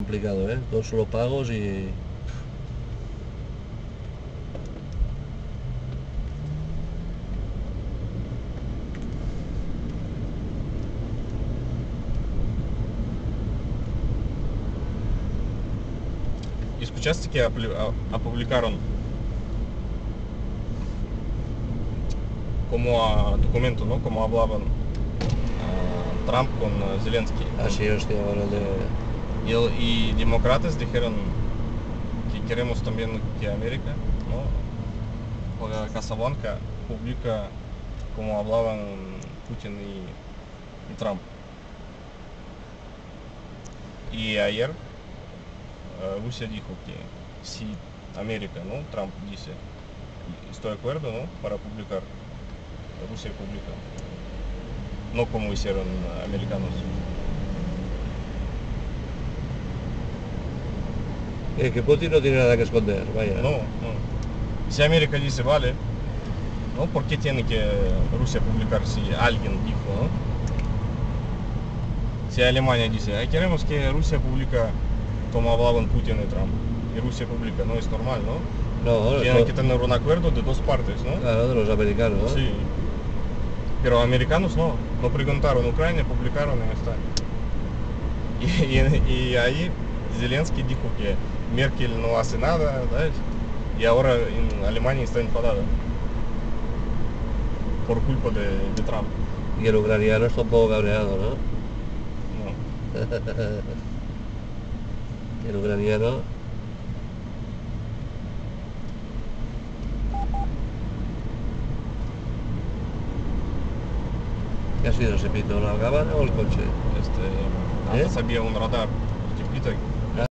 Complicado, ¿eh? Todos solo pagos y... ¿Y escuchaste que publicaron como documento, ¿no? Como hablaban Trump con Zelensky. Así, hostia, ahora de... Y demócratas dijeron que queremos también que América, ¿no? La Casa Blanca publica como hablaban Putin y Trump. Y ayer Rusia dijo que si América, ¿no? Trump dice, estoy de acuerdo, ¿no? Para publicar, Rusia publica. No como hicieron americanos. Que Putin no tiene nada que esconder, vaya. No, no. Si América dice, vale, ¿no? ¿Por qué tiene que Rusia publicar si alguien dijo, ¿no? Si Alemania dice, queremos que Rusia publica como hablaban Putin y Trump, y Rusia publica, no es normal, ¿no? No, Tiene que tener un acuerdo de dos partes, ¿no? Claro, de los americanos, ¿no? Sí. Pero americanos no preguntaron, Ucrania publicaron y ya está. Y ahí Zelensky dijo que Merkel no hace nada, ¿sabes? Y ahora en Alemania está enfadada por culpa de Trump. Y el ucraniano está un poco cabreado, ¿no? No. El ucraniano... ¿Qué ha sido ese pito? ¿La cámara o el coche? Antes había un radar que pita